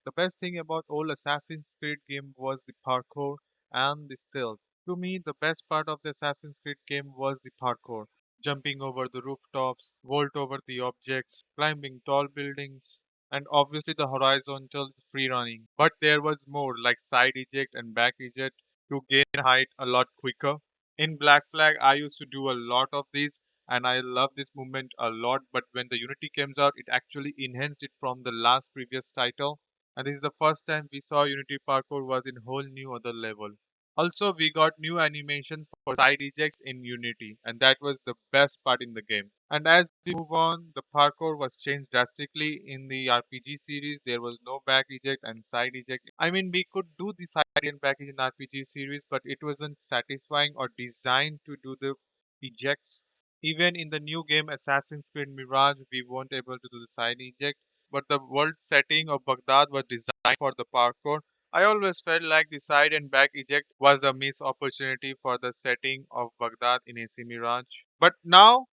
The best thing about old Assassin's Creed game was the parkour and the stealth. To me, the best part of the Assassin's Creed game was the parkour. Jumping over the rooftops, vault over the objects, climbing tall buildings, and obviously the horizontal free running. But there was more, like side eject and back eject to gain height a lot quicker. In Black Flag, I used to do a lot of these, and I love this movement a lot. But when the Unity came out, it actually enhanced it from the last previous title. And this is the first time we saw Unity parkour was in whole new other level. Also, we got new animations for side ejects in Unity, and that was the best part in the game. And as we move on, the parkour was changed drastically in the RPG series. There was no back eject and side eject. I mean, we could do the side and back eject in RPG series, but it wasn't satisfying or designed to do the ejects. Even in the new game Assassin's Creed Mirage, we weren't able to do the side eject, but the world setting of Baghdad was designed for the parkour. I always felt like the side and back eject was the missed opportunity for the setting of Baghdad in AC Mirage. But now,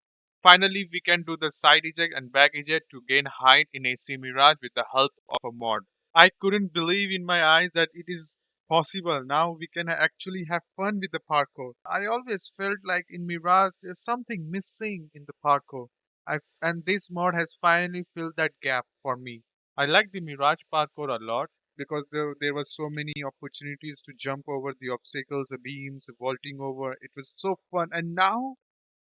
finally, we can do the side eject and back eject to gain height in AC Mirage with the help of a mod. I couldn't believe in my eyes that it is possible. Now we can actually have fun with the parkour. I always felt like in Mirage there's something missing in the parkour. And this mod has finally filled that gap for me. I like the Mirage parkour a lot because there was so many opportunities to jump over the obstacles, the beams, vaulting over. It was so fun. And now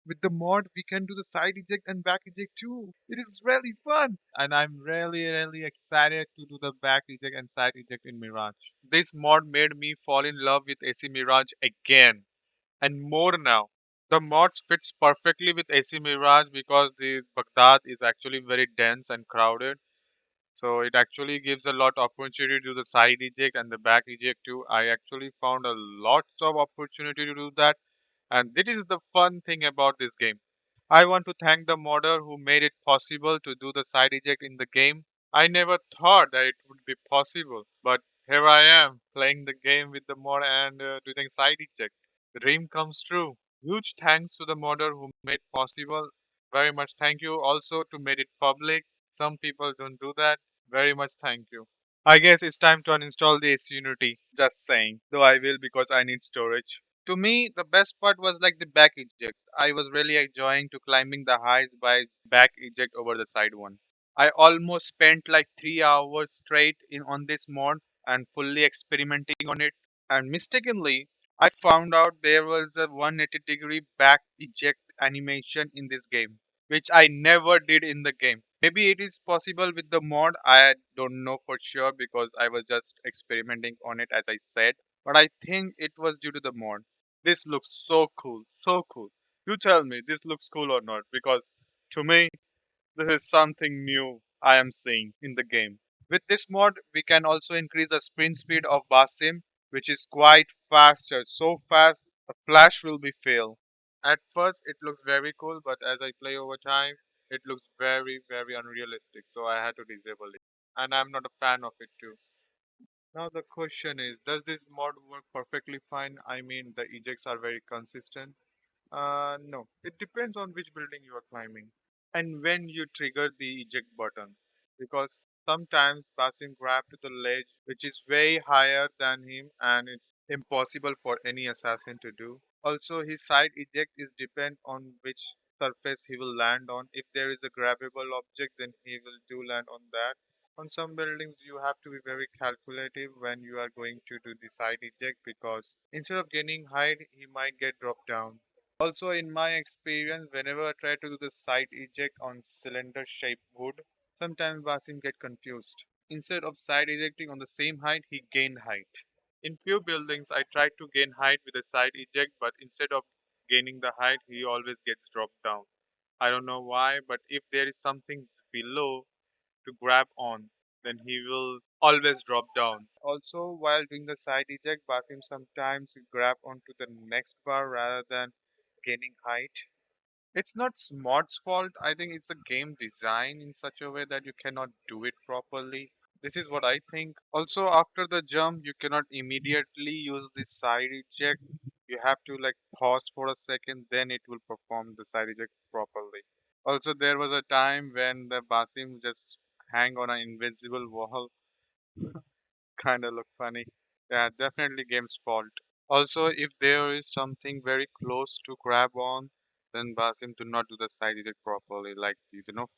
with the mod, we can do the side eject and back eject too. It is really fun. And I'm really excited to do the back eject and side eject in Mirage. This mod made me fall in love with AC Mirage again and more now. The mod fits perfectly with AC Mirage because the Baghdad is actually very dense and crowded. So it actually gives a lot opportunity to do the side eject and the back eject too. I actually found a lots of opportunity to do that, and this is the fun thing about this game. I want to thank the modder who made it possible to do the side eject in the game. I never thought that it would be possible, but here I am playing the game with the mod and doing side eject. The dream comes true. Huge thanks to the modder who made it possible. Very much thank you also to made it public. Some people don't do that. Very much thank you. I guess it's time to uninstall the AC Unity. Just saying. Though I will because I need storage. To me, the best part was like the back eject. I was really enjoying to climbing the heights by back eject over the side one. I almost spent like 3 hours straight in on this mod and fully experimenting on it. And mistakenly, I found out there was a 180-degree back eject animation in this game, which I never did in the game. Maybe it is possible with the mod. I don't know for sure because I was just experimenting on it as I said. But I think it was due to the mod. This looks so cool, so cool. You tell me this looks cool or not because to me this is something new I am seeing in the game. With this mod, we can also increase the sprint speed of Basim, which is quite faster, so fast a flash will be fail. At first, it looks very cool, but as I play over time, it looks very unrealistic. So I had to disable it, and I'm not a fan of it too. Now the question is, does this mod work perfectly fine? I mean, the ejects are very consistent. No, it depends on which building you are climbing and when you trigger the eject button. Because sometimes Basim grab to the ledge, which is way higher than him, and it's impossible for any assassin to do. Also, his side eject is depend on which surface he will land on. If there is a grabbable object, then he will do land on that. On some buildings, you have to be very calculative when you are going to do the side eject because instead of gaining height, he might get dropped down. Also, in my experience, whenever I try to do the side eject on cylinder shaped wood, sometimes Wasim get confused. Instead of side ejecting on the same height, he gained height. In few buildings, I tried to gain height with a side eject, but instead of gaining the height, he always gets dropped down. I don't know why, but if there is something below to grab on, then he will always drop down. Also, while doing the side eject, Basim sometimes grab onto the next bar rather than gaining height. It's not Smod's fault. I think it's the game design in such a way that you cannot do it properly. This is what I think. Also, after the jump, you cannot immediately use the side eject. You have to like pause for a second, then it will perform the side eject properly. Also, there was a time when the Basim just hang on an invincible wall kind of look funny. Yeah, definitely game's fault. Also, if there is something very close to grab on, then Basim do not do the side eject properly, like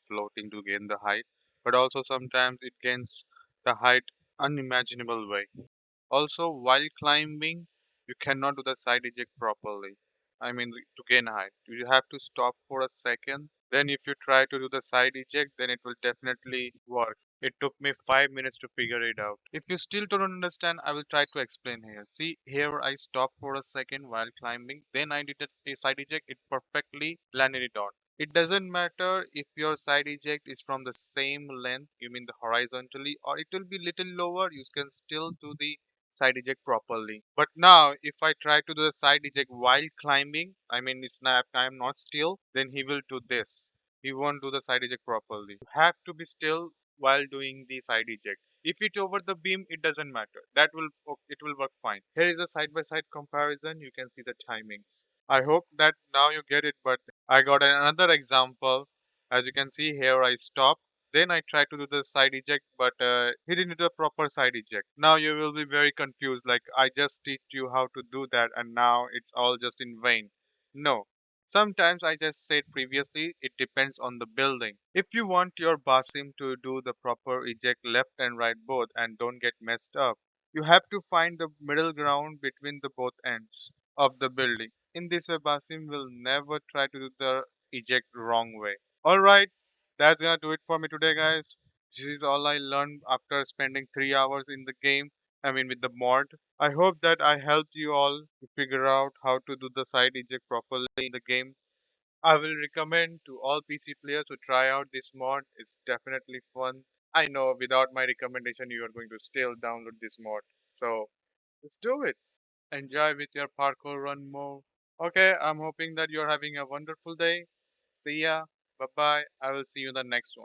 floating to gain the height. But also sometimes it gains the height unimaginable way. Also, while climbing, you cannot do the side eject properly. I mean, to gain height, you have to stop for a second. Then, if you try to do the side eject, then it will definitely work. It took me 5 minutes to figure it out. If you still don't understand, I will try to explain here. See, here I stopped for a second while climbing. Then I did a side eject. It perfectly landed it on. It doesn't matter if your side eject is from the same length, you mean the horizontally, or it will be little lower, you can still do the side eject properly. But now, if I try to do the side eject while climbing, I mean, snap, I am not still, then he will do this. He won't do the side eject properly. You have to be still while doing the side eject. If it over the beam, it doesn't matter. It will work fine. Here is a side by side comparison. You can see the timings. I hope that now you get it, but I got another example. As you can see here, I stop. Then I try to do the side eject, but he didn't do a proper side eject. Now you will be very confused. Like I just teach you how to do that, and now it's all just in vain. No. Sometimes I just said previously, it depends on the building. If you want your basim to do the proper eject left and right both and don't get messed up, you have to find the middle ground between the both ends of the building. In this way, basim will never try to do the eject wrong way. Alright, that's gonna do it for me today, guys. This is all I learned after spending 3 hours in the game. I mean, with the mod. I hope that I helped you all to figure out how to do the side eject properly in the game. I will recommend to all PC players to try out this mod. It's definitely fun. I know without my recommendation, you are going to still download this mod. So let's do it. Enjoy with your parkour run more. Okay, I'm hoping that you're having a wonderful day. See ya. Bye bye. I will see you in the next one.